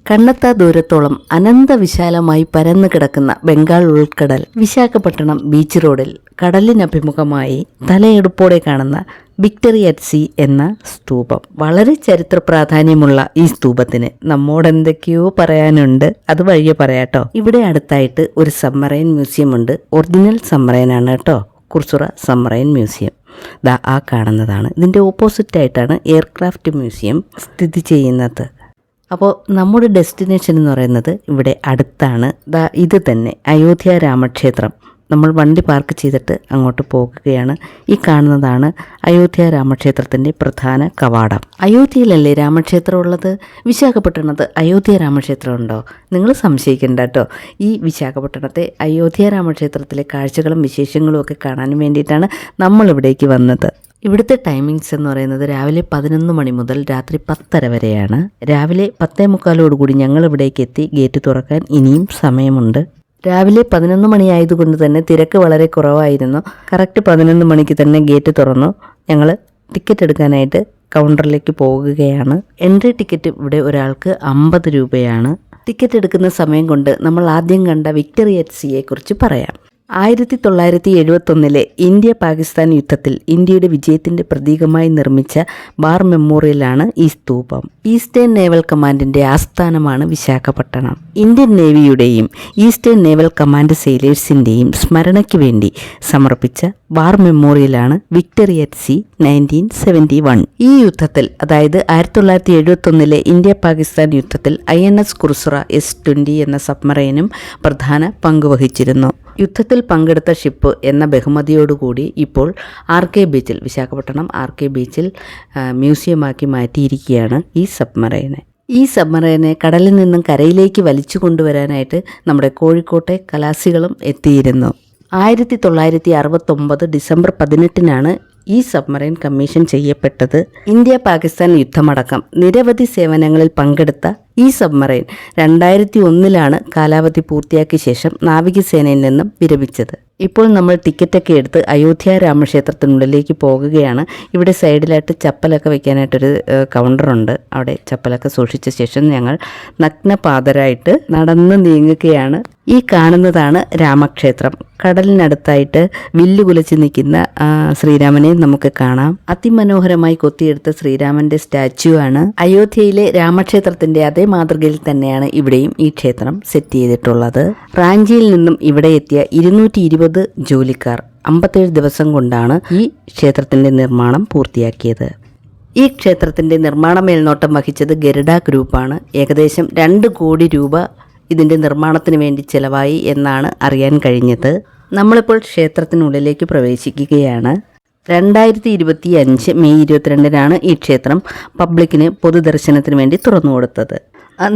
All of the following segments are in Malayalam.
കണ്ണെത്താ ദൂരത്തോളം അനന്തവിശാലമായി പരന്നു കിടക്കുന്ന ബംഗാൾ ഉൾക്കടൽ, വിശാഖപട്ടണം ബീച്ച് റോഡിൽ കടലിനഭിമുഖമായി തലയെടുപ്പോടെ കാണുന്ന വിക്ടറി അറ്റ് സീ എന്ന സ്തൂപം. വളരെ ചരിത്ര പ്രാധാന്യമുള്ള ഈ സ്തൂപത്തിന് നമ്മോടെന്തൊക്കെയോ പറയാനുണ്ട്, അത് വഴിയെ പറയാട്ടോ. ഇവിടെ അടുത്തായിട്ട് ഒരു സബ്മറൈൻ മ്യൂസിയം ഉണ്ട്. ഒറിജിനൽ സബ്മറൈനാണ് കേട്ടോ, കുർസുറ സബ്മറൈൻ മ്യൂസിയം. ദാ ആ കാണുന്നതാണ്. ഇതിൻ്റെ ഓപ്പോസിറ്റായിട്ടാണ് എയർക്രാഫ്റ്റ് മ്യൂസിയം സ്ഥിതി ചെയ്യുന്നത്. അപ്പോൾ നമ്മുടെ ഡെസ്റ്റിനേഷൻ എന്ന് പറയുന്നത് ഇവിടെ അടുത്താണ്. ഇത് തന്നെ അയോധ്യ രാമക്ഷേത്രം. നമ്മൾ വണ്ടി പാർക്ക് ചെയ്തിട്ട് അങ്ങോട്ട് പോകുകയാണ്. ഈ കാണുന്നതാണ് അയോധ്യ രാമക്ഷേത്രത്തിൻ്റെ പ്രധാന കവാടം. അയോധ്യയിലല്ലേ രാമക്ഷേത്രം ഉള്ളത്? വിശാഖപട്ടണത്ത് അയോധ്യ രാമക്ഷേത്രം ഉണ്ടോ? നിങ്ങൾ സംശയിക്കേണ്ട കേട്ടോ. ഈ വിശാഖപട്ടണത്തെ അയോധ്യ രാമക്ഷേത്രത്തിലെ കാഴ്ചകളും വിശേഷങ്ങളും ഒക്കെ കാണാൻ വേണ്ടിയിട്ടാണ് നമ്മളിവിടേക്ക് വന്നത്. ഇവിടുത്തെ ടൈമിങ്സ് എന്ന് പറയുന്നത് രാവിലെ 11 മണി മുതൽ രാത്രി 10:30 വരെയാണ്. രാവിലെ 10:45 ഞങ്ങൾ ഇവിടേക്ക് എത്തി. ഗേറ്റ് തുറക്കാൻ ഇനിയും സമയമുണ്ട്. രാവിലെ 11 മണി ആയതുകൊണ്ട് തന്നെ തിരക്ക് വളരെ കുറവായിരുന്നു. കറക്റ്റ് 11 മണിക്ക് തന്നെ ഗേറ്റ് തുറന്നു. ഞങ്ങൾ ടിക്കറ്റ് എടുക്കാനായിട്ട് കൗണ്ടറിലേക്ക് പോകുകയാണ്. എൻട്രി ടിക്കറ്റ് ഇവിടെ ഒരാൾക്ക് 50 രൂപയാണ്. ടിക്കറ്റ് എടുക്കുന്ന സമയം കൊണ്ട് നമ്മൾ ആദ്യം കണ്ട വിക്ടറി അറ്റ് സീയെ കുറിച്ച് പറയാം. 1971 ഇന്ത്യ പാകിസ്ഥാൻ യുദ്ധത്തിൽ ഇന്ത്യയുടെ വിജയത്തിന്റെ പ്രതീകമായി നിർമ്മിച്ച വാർ മെമ്മോറിയലാണ് ഈ സ്തൂപം. ഈസ്റ്റേൺ നേവൽ കമാൻഡിന്റെ ആസ്ഥാനമാണ് വിശാഖപട്ടണം. ഇന്ത്യൻ നേവിയുടെയും ഈസ്റ്റേൺ നേവൽ കമാൻഡ് സെയിലേഴ്സിന്റെയും സ്മരണയ്ക്ക് വേണ്ടി സമർപ്പിച്ച വാർ മെമ്മോറിയലാണ് വിക്ടറി അറ്റ് സീ 1971. ഈ യുദ്ധത്തിൽ, അതായത് 1971 ഇന്ത്യ പാകിസ്ഥാൻ യുദ്ധത്തിൽ INS കുർസുറ S-20 എന്ന സബ്മറൈനും പ്രധാന പങ്കുവഹിച്ചിരുന്നു. യുദ്ധത്തിൽ പങ്കെടുത്ത ഷിപ്പ് എന്ന ബഹുമതിയോടുകൂടി ഇപ്പോൾ RK ബീച്ചിൽ, വിശാഖപട്ടണം RK ബീച്ചിൽ മ്യൂസിയമാക്കി മാറ്റിയിരിക്കുകയാണ് ഈ സബ്മറൈനെ. ഈ സബ്മറൈനെ കടലിൽ നിന്നും കരയിലേക്ക് വലിച്ചു കൊണ്ടുവരാനായിട്ട് നമ്മുടെ കോഴിക്കോട്ടെ കലാസികളും എത്തിയിരുന്നു. 1969 ഡിസംബർ 18 ഈ സബ്മറൈൻ കമ്മീഷൻ ചെയ്യപ്പെട്ടത്. ഇന്ത്യ പാകിസ്ഥാൻ യുദ്ധമടക്കം നിരവധി സേവനങ്ങളിൽ പങ്കെടുത്ത ഈ സബ്മറൈൻ 2001 കാലാവധി പൂർത്തിയാക്കിയ ശേഷം നാവികസേനയിൽ നിന്നും വിരമിച്ചത്. ഇപ്പോൾ നമ്മൾ ടിക്കറ്റൊക്കെ എടുത്ത് അയോധ്യ രാമക്ഷേത്രത്തിനുള്ളിലേക്ക് പോകുകയാണ്. ഇവിടെ സൈഡിലായിട്ട് ചപ്പലൊക്കെ വെക്കാനായിട്ടൊരു കൗണ്ടറുണ്ട്. അവിടെ ചപ്പലൊക്കെ സൂക്ഷിച്ച ശേഷം ഞങ്ങൾ നഗ്നപാതരായിട്ട് നടന്ന് നീങ്ങുകയാണ്. ഈ കാണുന്നതാണ് രാമക്ഷേത്രം. കടലിനടുത്തായിട്ട് വില്ലുകുലച്ച് നിൽക്കുന്ന ശ്രീരാമനെ നമുക്ക് കാണാം. അതിമനോഹരമായി കൊത്തിയെടുത്ത ശ്രീരാമന്റെ സ്റ്റാച്യു ആണ്. അയോധ്യയിലെ രാമക്ഷേത്രത്തിന്റെ അതേ മാതൃകയിൽ തന്നെയാണ് ഇവിടെയും ഈ ക്ഷേത്രം സെറ്റ് ചെയ്തിട്ടുള്ളത്. റാഞ്ചിയിൽ നിന്നും ഇവിടെ എത്തിയ 220 ജോലിക്കാർ 57 ദിവസം കൊണ്ടാണ് ഈ ക്ഷേത്രത്തിന്റെ നിർമ്മാണം പൂർത്തിയാക്കിയത്. ഈ ക്ഷേത്രത്തിന്റെ നിർമ്മാണ മേൽനോട്ടം വഹിച്ചത് ഗരുഡ ഗ്രൂപ്പാണ്. ഏകദേശം 2 കോടി രൂപ ഇതിന്റെ നിർമ്മാണത്തിന് വേണ്ടി ചെലവായി എന്നാണ് അറിയാൻ കഴിഞ്ഞത്. നമ്മളിപ്പോൾ ക്ഷേത്രത്തിനുള്ളിലേക്ക് പ്രവേശിക്കുകയാണ്. 2025 മെയ് 22 ഈ ക്ഷേത്രം പബ്ലിക്കിന് പൊതുദർശനത്തിന് വേണ്ടി തുറന്നു കൊടുത്തത്.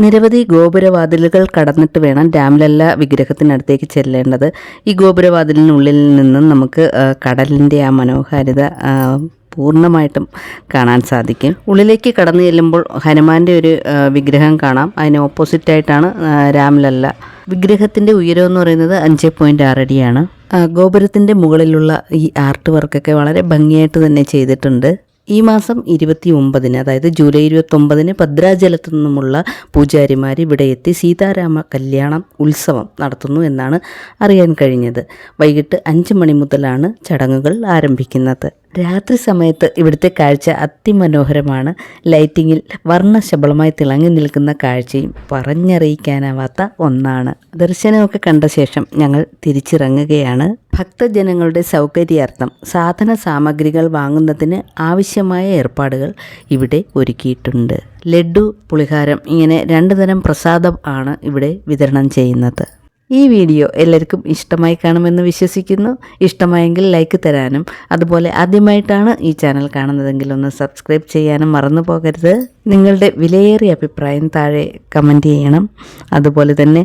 നിരവധി ഗോപുരവാതിലുകൾ കടന്നിട്ട് വേണം രാംലല്ല വിഗ്രഹത്തിനടുത്തേക്ക് ചെല്ലേണ്ടത്. ഈ ഗോപുരവാതിലിനുള്ളിൽ നിന്നും നമുക്ക് കടലിൻ്റെ ആ മനോഹാരിത പൂർണ്ണമായിട്ടും കാണാൻ സാധിക്കും. ഉള്ളിലേക്ക് കടന്നു ചെല്ലുമ്പോൾ ഹനുമാന്റെ ഒരു വിഗ്രഹം കാണാം. അതിന് ഓപ്പോസിറ്റായിട്ടാണ് രാംലല്ല. വിഗ്രഹത്തിൻ്റെ ഉയരം എന്ന് പറയുന്നത് 5.6 അടിയാണ്. ഗോപുരത്തിൻ്റെ മുകളിലുള്ള ഈ ആർട്ട് വർക്കൊക്കെ വളരെ ഭംഗിയായിട്ട് തന്നെ ചെയ്തിട്ടുണ്ട്. ഈ മാസം 29, അതായത് ജൂലൈ 29 ഭദ്രാചലത്തു നിന്നുമുള്ള പൂജാരിമാർ ഇവിടെ എത്തി സീതാരാമ കല്യാണം ഉത്സവം നടത്തുന്നു എന്നാണ് അറിയാൻ കഴിഞ്ഞത്. വൈകിട്ട് 5 മണി മുതലാണ് ചടങ്ങുകൾ ആരംഭിക്കുന്നത്. രാത്രി സമയത്ത് ഇവിടുത്തെ കാഴ്ച അതിമനോഹരമാണ്. ലൈറ്റിങ്ങിൽ വർണ്ണശബളമായി തിളങ്ങി നിൽക്കുന്ന കാഴ്ചയും പറഞ്ഞറിയിക്കാനാവാത്ത ഒന്നാണ്. ദർശനമൊക്കെ കണ്ട ശേഷം ഞങ്ങൾ തിരിച്ചിറങ്ങുകയാണ്. ഭക്തജനങ്ങളുടെ സൗകര്യാർത്ഥം സാധന സാമഗ്രികൾ വാങ്ങുന്നതിന് ആവശ്യമായ ഏർപ്പാടുകൾ ഇവിടെ ഒരുക്കിയിട്ടുണ്ട്. ലഡ്ഡു, പുളിഹാരം ഇങ്ങനെ 2 തരം പ്രസാദം ആണ് ഇവിടെ വിതരണം ചെയ്യുന്നത്. ഈ വീഡിയോ എല്ലാവർക്കും ഇഷ്ടമായി കാണുമെന്ന് വിശ്വസിക്കുന്നു. ഇഷ്ടമായെങ്കിൽ ലൈക്ക് തരാനും അതുപോലെ ആദ്യമായിട്ടാണ് ഈ ചാനൽ കാണുന്നതെങ്കിൽ ഒന്ന് സബ്സ്ക്രൈബ് ചെയ്യാനും മറന്നു പോകരുത്. നിങ്ങളുടെ വിലയേറിയ അഭിപ്രായം താഴെ കമൻറ്റ് ചെയ്യണം. അതുപോലെ തന്നെ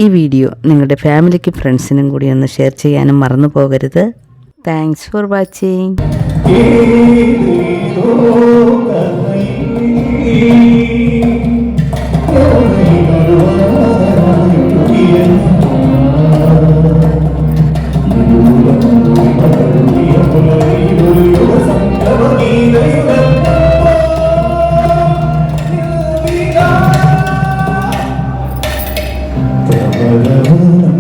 ഈ വീഡിയോ നിങ്ങളുടെ ഫാമിലിക്ക് ഫ്രണ്ട്സിനും കൂടി ഒന്ന് ഷെയർ ചെയ്യാനും മറന്നു പോകരുത്. Thanks for watching. പരവും